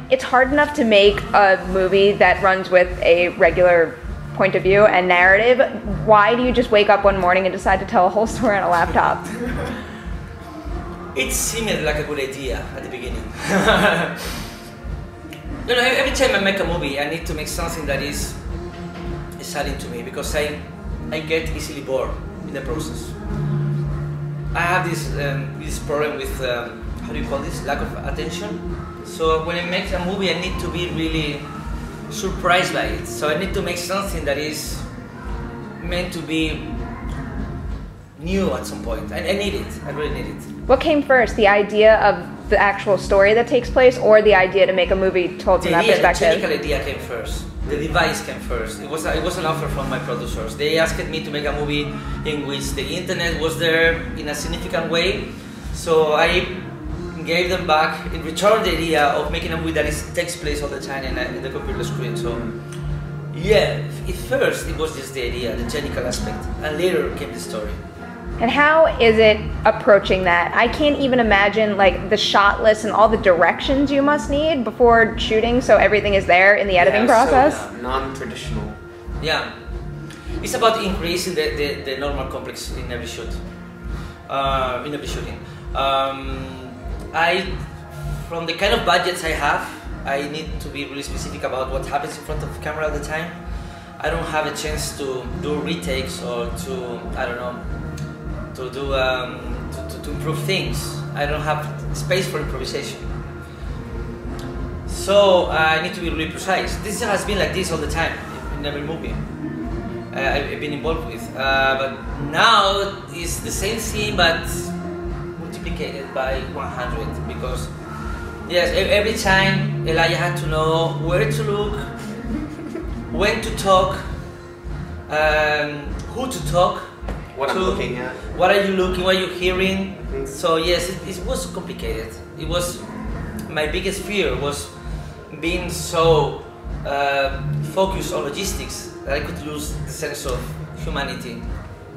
it's hard enough to make a movie that runs with a regular point of view and narrative. Why do you just wake up one morning and decide to tell a whole story on a laptop? It seemed like a good idea at the beginning. You know, every time I make a movie, I need to make something that is exciting to me, because I get easily bored in the process. I have this problem with, how do you call this, lack of attention. So when I make a movie, I need to be really surprised by it. So I need to make something that is meant to be new at some point. I need it, I really need it. What came first, the idea of the actual story that takes place, or the idea to make a movie told from that perspective? The technical idea came first. The device came first. It was an offer from my producers. They asked me to make a movie in which the internet was there in a significant way. So I gave them back, in return, the idea of making a movie that takes place all the time in the computer screen. So yeah, at first it was just the idea, the technical aspect, and later came the story. And how is it approaching that? I can't even imagine like the shot list and all the directions you must need before shooting, so everything is there in the editing process. So, non-traditional. Yeah, it's about increasing the normal complex in every shoot, in every shooting. From the kind of budgets I have, I need to be really specific about what happens in front of the camera all the time. I don't have a chance to do retakes or to, I don't know, to do to improve things. I don't have space for improvisation. So I need to be really precise. This has been like this all the time in every movie I've been involved with. But now it's the same thing, but multiplied by 100, because yes, every time Elijah had to know where to look, when to talk, who to talk. What I'm looking at. What are you looking, what are you hearing? Mm-hmm. So yes, it was complicated. It was, my biggest fear was being so focused on logistics that I could lose the sense of humanity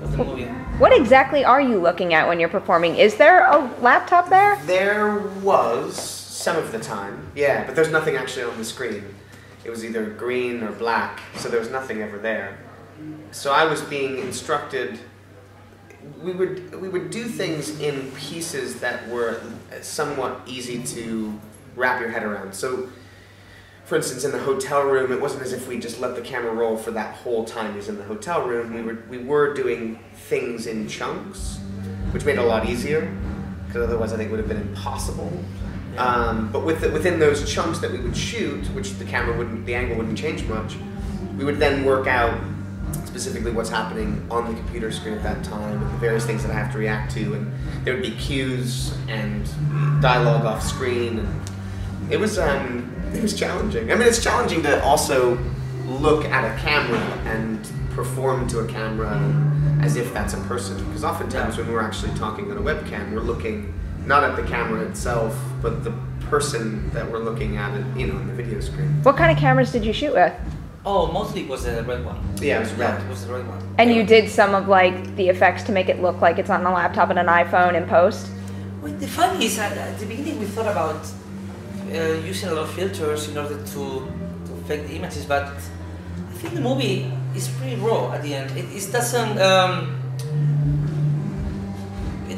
of the movie. What exactly are you looking at when you're performing? Is there a laptop there? There was, some of the time, yeah, but there's nothing actually on the screen. It was either green or black, so there was nothing ever there. So I was being instructed. We would do things in pieces that were somewhat easy to wrap your head around. So, for instance, in the hotel room, it wasn't as if we just let the camera roll for that whole time he's in the hotel room. We were doing things in chunks, which made it a lot easier, because otherwise I think it would have been impossible. But within those chunks that we would shoot, which the angle wouldn't change much, we would then work out specifically what's happening on the computer screen at that time, and the various things that I have to react to, and there would be cues and dialogue off screen, and it was challenging. I mean, it's challenging to also look at a camera and perform to a camera as if that's a person, because oftentimes when we're actually talking on a webcam, we're looking not at the camera itself, but the person that we're looking at, you know, on the video screen. What kind of cameras did you shoot with? Oh, mostly it was the red one. Yeah, it was red. It was the red one. And you did some of like the effects to make it look like it's on a laptop and an iPhone in post? Well, the fun is at the beginning we thought about using a lot of filters in order to affect the images, but I think the movie is pretty raw at the end. It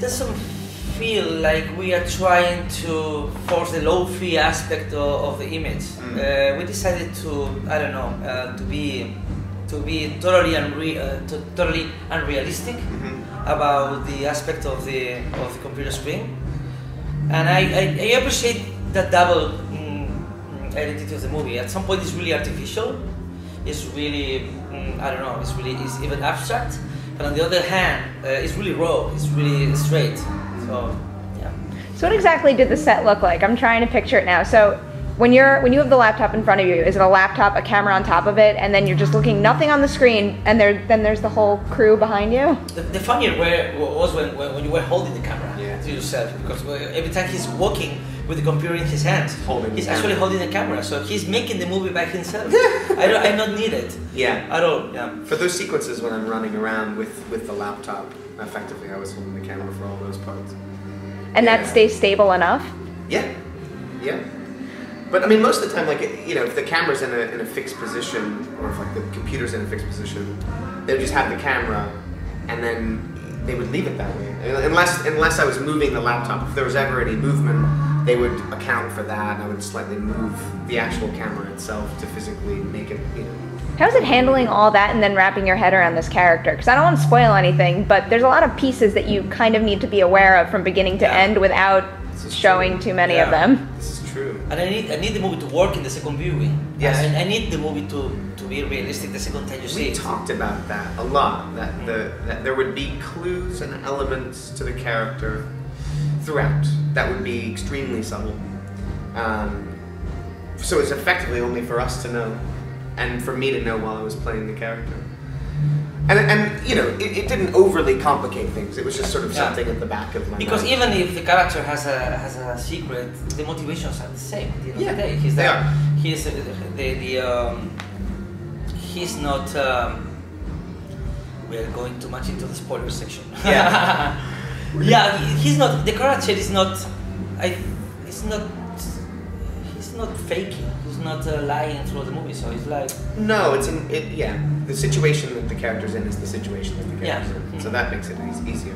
doesn't feel like we are trying to force the low-fi aspect of the image. We decided to, I don't know, to be totally unrealistic about the aspect of the computer screen, and I appreciate that double identity of the movie. At some point, it's really artificial. It's really, I don't know. It's even abstract. But on the other hand, it's really raw. It's really straight. So, yeah. So what exactly did the set look like? I'm trying to picture it now. So when you have the laptop in front of you, is it a laptop, a camera on top of it, and then you're just looking nothing on the screen, and then there's the whole crew behind you? The funnier was when you were holding the camera to yourself, because every time he's walking with the computer in his hands, he's actually holding the camera, so he's making the movie by himself. I don't need it. Yeah. At all. Yeah. For those sequences when I'm running around with the laptop, effectively I was holding the camera for all those parts. And that stays stable enough? Yeah. Yeah. But I mean, most of the time, like, you know, if the camera's in a fixed position, or if like the computer's in a fixed position, they would just have the camera, and then they would leave it that way. Unless I was moving the laptop. If there was ever any movement, they would account for that, and I would slightly move the actual camera itself to physically make it, you know. How's it handling all that and then wrapping your head around this character? Because I don't want to spoil anything, but there's a lot of pieces that you kind of need to be aware of from beginning to end without showing too many of them. This is true. And I need the movie to work in the second viewing. Yes. And I need the movie to be realistic the second time you see it. We talked about that a lot, that there would be clues and elements to the character throughout that would be extremely subtle. So it's effectively only for us to know, and for me to know while I was playing the character. And you know, it didn't overly complicate things. It was just sort of something at the back of my mind. Because even if the character has a secret, the motivations are the same at the end of the day. He's not. We are going too much into the spoiler section. Yeah. Yeah, he's not. The character is not. He's not faking. He's not lying through the movie. So it's like. No, the situation that the character's in is the situation that the character's in. So that makes it easier.